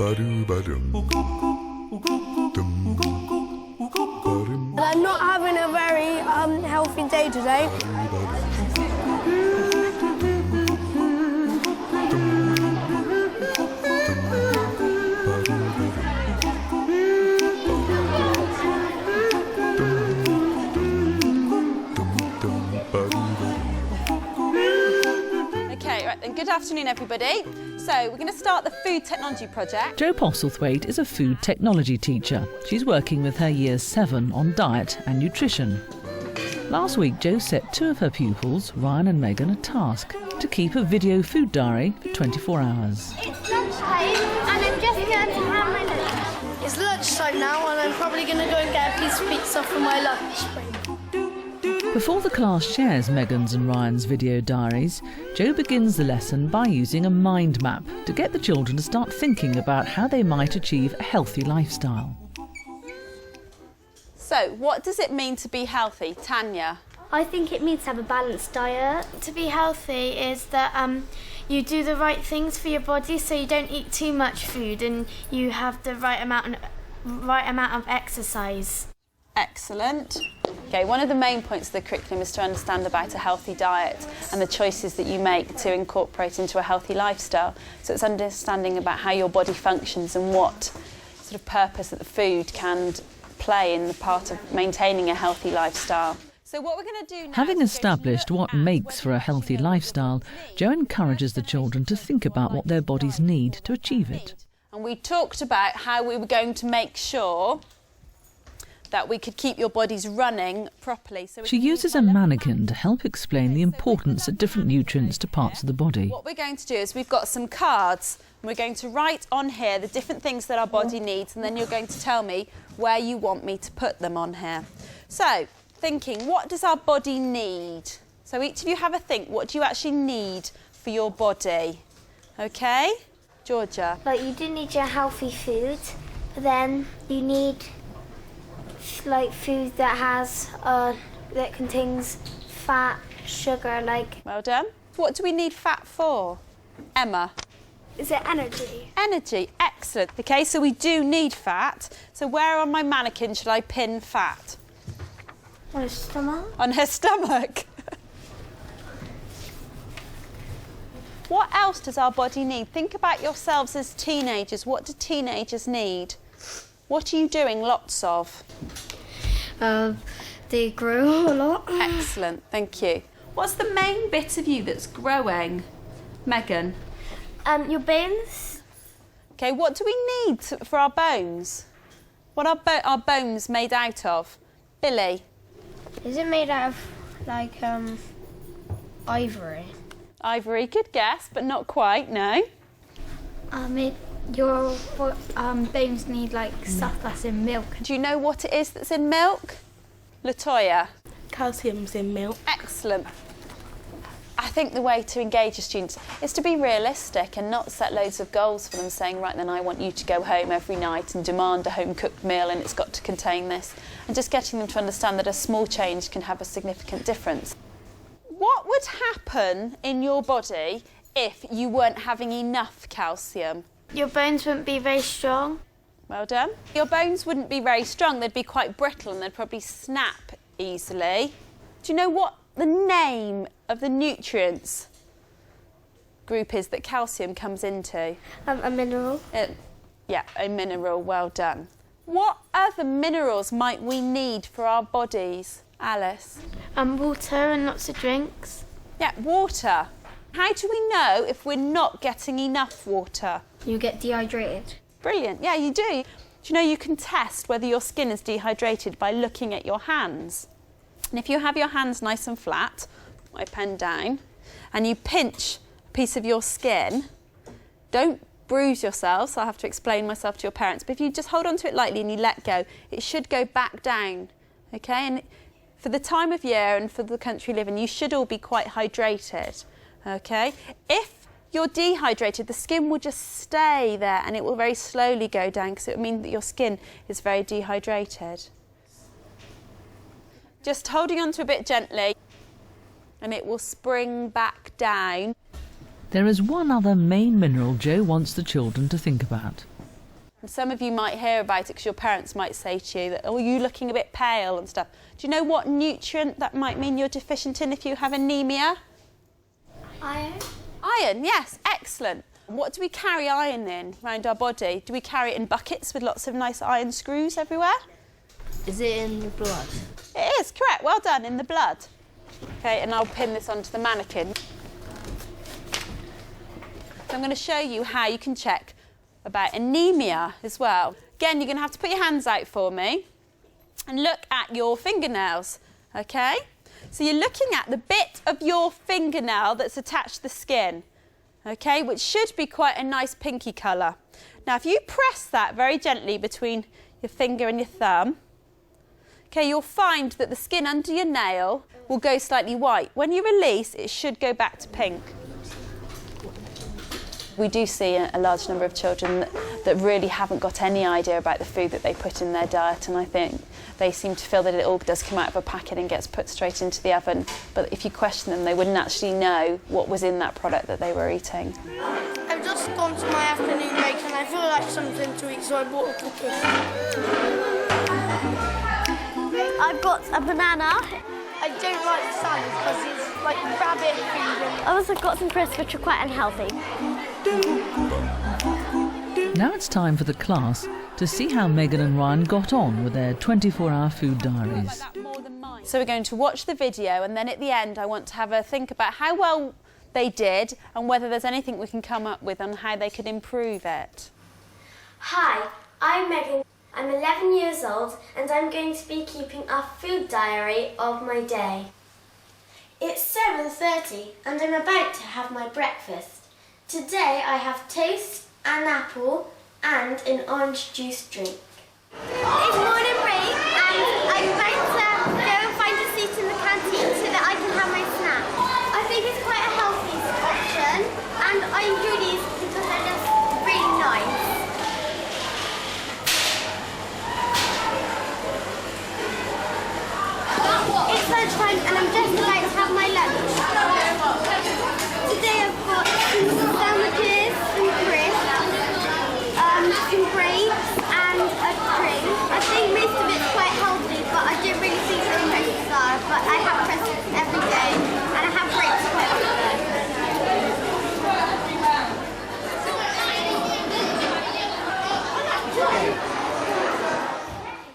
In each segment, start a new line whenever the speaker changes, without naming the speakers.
I'm not having a very healthy day today.
Okay, right then, good afternoon everybody. So we're going to start the food technology project.
Jo Postlethwaite is a food technology teacher. She's working with her Year 7 on diet and nutrition. Last week, Jo set two of her pupils, Ryan and Megan, a task to keep a video food diary for 24 hours.
It's lunchtime and I'm just going to have my lunch. It's lunchtime now and I'm probably going to go and get a piece of pizza for my lunch.
Before the class shares Megan's and Ryan's video diaries, Jo begins the lesson by using a mind map to get the children to start thinking about how they might achieve a healthy lifestyle.
So, what does it mean to be healthy, Tanya?
I think it means to have a balanced diet.
To be healthy is that you do the right things for your body, so you don't eat too much food and you have the right amount of exercise.
Excellent. Okay, one of the main points of the curriculum is to understand about a healthy diet and the choices that you make to incorporate into a healthy lifestyle. So it's understanding about how your body functions and what sort of purpose that the food can play in the part of maintaining a healthy lifestyle. So what we're going to do now...
Having established what makes for a healthy lifestyle, Jo encourages the children to think about what their bodies need to achieve it.
And we talked about how we were going to make sure that we could keep your bodies running properly. So
she uses a mannequin to help explain the importance of different nutrients to parts of the body.
What we're going to do is we've got some cards and we're going to write on here the different things that our body needs, and then you're going to tell me where you want me to put them on here. So, thinking, what does our body need? So each of you have a think, what do you actually need for your body? Okay? Georgia?
Like, you do need your healthy food, but then you need like food that has that contains fat, sugar, like...
Well done. What do we need fat for? Emma?
Is it energy?
Energy, excellent. Okay, so we do need fat. So where on my mannequin should I pin fat?
On her stomach.
On her stomach. What else does our body need? Think about yourselves as teenagers. What do teenagers need? What are you doing lots of?
They grow a lot.
Excellent, thank you. What's the main bit of you that's growing? Megan?
Your bones.
Okay, what do we need for our bones? What are our bones made out of? Billy?
Is it made out of, like, ivory?
Ivory, good guess, but not quite, no.
Your bones need, like, stuff that's in milk.
Do you know what it is that's in milk? Latoya?
Calcium's in milk.
Excellent. I think the way to engage your students is to be realistic and not set loads of goals for them, saying, right then, I want you to go home every night and demand a home-cooked meal and it's got to contain this. And just getting them to understand that a small change can have a significant difference. What would happen in your body if you weren't having enough calcium?
Your bones wouldn't be very strong.
Well done. Your bones wouldn't be very strong, they'd be quite brittle and they'd probably snap easily. Do you know what the name of the nutrients group is that calcium comes into?
A mineral.
Yeah, a mineral, well done. What other minerals might we need for our bodies, Alice?
Water and lots of drinks.
Yeah, water. How do we know if we're not getting enough water?
You get dehydrated.
Brilliant, yeah, you do. Do you know you can test whether your skin is dehydrated by looking at your hands? And if you have your hands nice and flat, my pen down, and you pinch a piece of your skin, don't bruise yourself, so I have to explain myself to your parents, but if you just hold on to it lightly and you let go, it should go back down, okay? And for the time of year and for the country we live in, you should all be quite hydrated, okay? If you're dehydrated, the skin will just stay there and it will very slowly go down because it will mean that your skin is very dehydrated. Just holding on to a bit gently and it will spring back down.
There is one other main mineral Jo wants the children to think about.
And some of you might hear about it because your parents might say to you that, oh, you're looking a bit pale and stuff. Do you know what nutrient that might mean you're deficient in if you have anemia?
Iron.
Iron, yes, excellent. What do we carry iron in around our body? Do we carry it in buckets with lots of nice iron screws everywhere?
Is it in the blood?
It is, correct, well done, in the blood. Okay, and I'll pin this onto the mannequin. So I'm going to show you how you can check about anemia as well. Again, you're going to have to put your hands out for me and look at your fingernails, okay? So you're looking at the bit of your fingernail that's attached to the skin, okay, which should be quite a nice pinky colour. Now, if you press that very gently between your finger and your thumb, okay, you'll find that the skin under your nail will go slightly white. When you release, it should go back to pink. We do see a large number of children that really haven't got any idea about the food that they put in their diet, and I think they seem to feel that it all does come out of a packet and gets put straight into the oven. But if you question them, they wouldn't actually know what was in that product that they were eating.
I've just gone to my afternoon break and I feel like something to eat, so I bought a cookie.
I've got a banana.
I don't like the salad because it's like rabbit food.
I've also got some crisps which are quite unhealthy.
Now it's time for the class to see how Megan and Ryan got on with their 24-hour food diaries.
So we're going to watch the video, and then at the end I want to have a think about how well they did and whether there's anything we can come up with on how they could improve it.
Hi, I'm Megan. I'm 11 years old and I'm going to be keeping a food diary of my day. It's 7:30 and I'm about to have my breakfast. Today I have toast, an apple and an orange juice drink.
It's morning break and I'm about to go and find a seat in the canteen so that I can have my snack. I think it's quite a healthy option and I enjoy these because they're just really nice. It's lunchtime and I'm just about to have my lunch. Today I've got some sandwiches, some crisps, some grapes and a drink. I think most of it's quite healthy, but I don't really think the crisps are. But I have crisps every day and I have grapes quite often.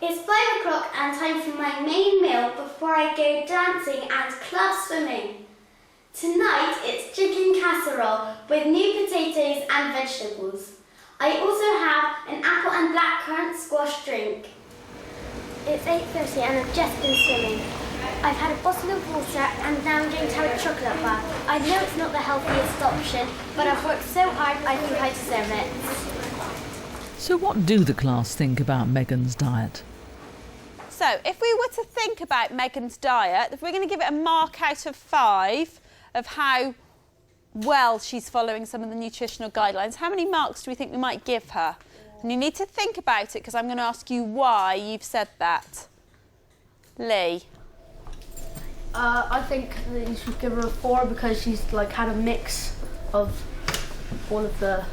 It's 5 o'clock and time for my main meal before I go dancing and class swimming. Tonight it's chicken casserole with new potatoes and vegetables. I also have an apple and blackcurrant squash drink.
It's 8:30 and I've just been swimming. I've had a bottle of water and now I'm going to have a chocolate bar. I know it's not the healthiest option, but I've worked so hard I think I deserve it.
So what do the class think about Megan's diet?
So if we were to think about Megan's diet, if we're going to give it a mark out of 5 of how well she's following some of the nutritional guidelines, how many marks do we think we might give her? And you need to think about it because I'm going to ask you why you've said that. Lee?
I think that you should give her a 4 because she's like had a mix of all of the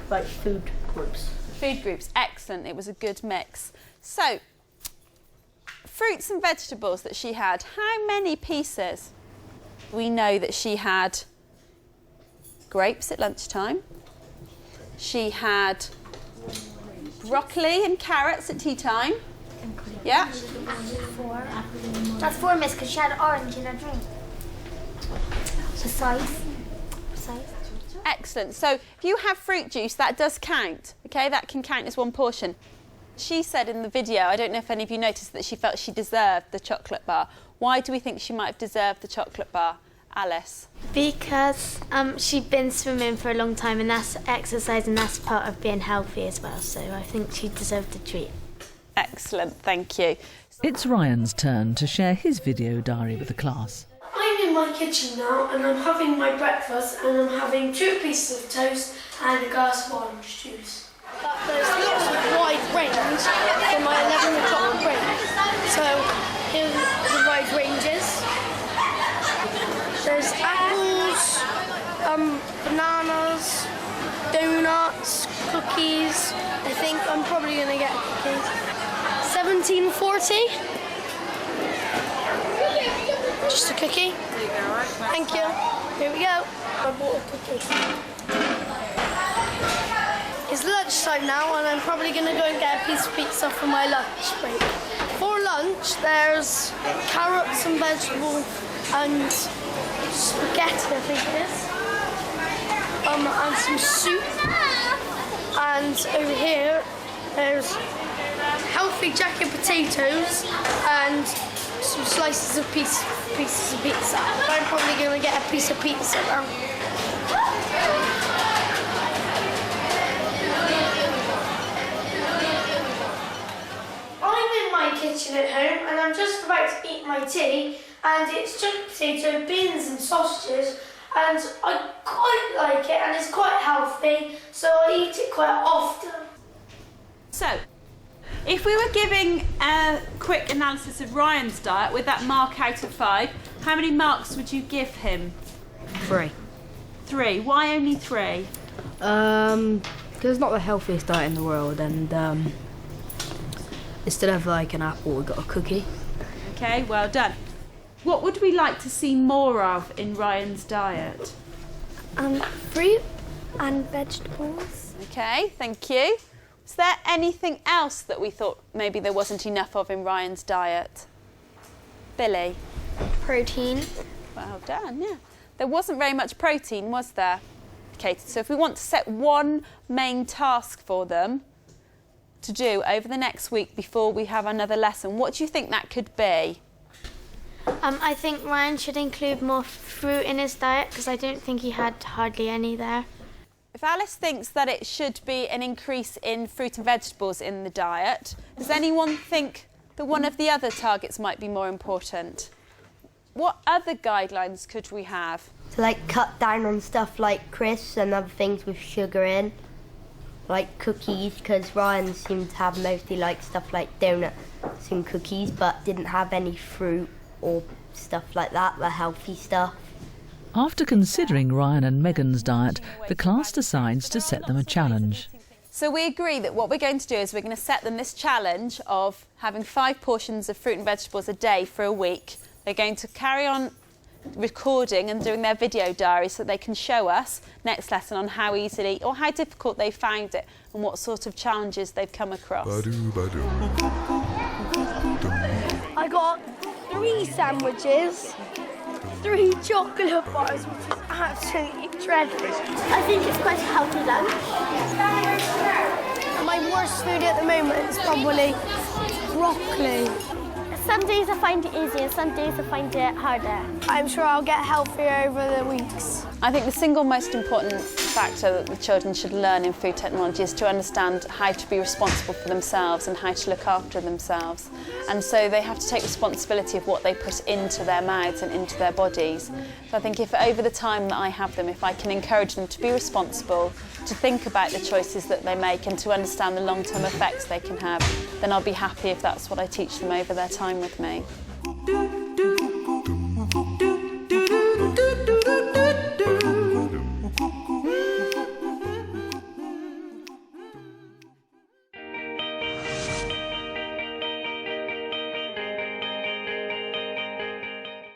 like food groups.
Food groups, excellent. It was a good mix. So, fruits and vegetables that she had, how many pieces? We know that she had grapes at lunchtime. She had broccoli and carrots at tea time. Yeah.
4. That's 4, miss, because she had orange in her drink. Precise.
Excellent. So if you have fruit juice, that does count. Okay, that can count as one portion. She said in the video, I don't know if any of you noticed, that she felt she deserved the chocolate bar. Why do we think she might have deserved the chocolate bar? Alice?
Because she'd been swimming for a long time and that's exercise and that's part of being healthy as well. So I think she deserved a treat.
Excellent, thank you.
It's Ryan's turn to share his video diary with the class.
I'm in my kitchen now and I'm having my breakfast and I'm having 2 pieces of toast and a glass of orange juice. There's lots of wide range for my 11 o'clock break. So here's the wide ranges. There's apples, bananas, donuts, cookies, a think I'm probably going to get a cookie. 17.40. Just a cookie.
There you go, right?
Thank you. Here we go. I bought a cookie. It's lunchtime now, and I'm probably going to go and get a piece of pizza for my lunch break. For lunch, there's carrots and vegetables and spaghetti, I think it is. And some soup. And over here, there's healthy jacket potatoes and some slices of pieces of pizza. I'm probably going to get a piece of pizza now. I'm in my kitchen at home and I'm just about to eat my tea, and it's jacket potato, beans and sausages, and I quite like it and it's quite healthy, so I eat it quite often.
So, if we were giving a quick analysis of Ryan's diet with that mark out of 5, how many marks would you give him?
3.
3. Why only 3?
Because it's not the healthiest diet in the world, and instead of like an apple, we got a cookie.
Okay, well done. What would we like to see more of in Ryan's diet?
Fruit and vegetables.
Okay, thank you. Is there anything else that we thought maybe there wasn't enough of in Ryan's diet? Billy?
Protein.
Well done, yeah. There wasn't very much protein, was there? Okay, so if we want to set one main task for them to do over the next week before we have another lesson, what do you think that could be?
I think Ryan should include more fruit in his diet because I don't think he had hardly any there.
If Alice thinks that it should be an increase in fruit and vegetables in the diet, does anyone think that one of the other targets might be more important? What other guidelines could we have?
To like cut down on stuff like crisps and other things with sugar in, like cookies, because Ryan seemed to have mostly like stuff like donuts and cookies, but didn't have any fruit or stuff like that, the healthy stuff.
After considering Ryan and Megan's diet, the class decides to set them a challenge.
So we agree that what we're going to do is we're going to set them this challenge of having 5 portions of fruit and vegetables a day for a week. They're going to carry on recording and doing their video diary so they can show us next lesson on how easily or how difficult they found it and what sort of challenges they've come across.
I got 3 sandwiches, 3 chocolate bars, which is absolutely dreadful.
I think it's quite a healthy lunch.
My worst food at the moment is probably broccoli.
Some days I find it easier, some days I find it harder.
I'm sure I'll get healthier over the weeks.
I think the single most important factor that the children should learn in food technology is to understand how to be responsible for themselves and how to look after themselves. And so they have to take responsibility of what they put into their mouths and into their bodies. So I think if over the time that I have them, if I can encourage them to be responsible, to think about the choices that they make and to understand the long-term effects they can have, then I'll be happy if that's what I teach them over their time with me.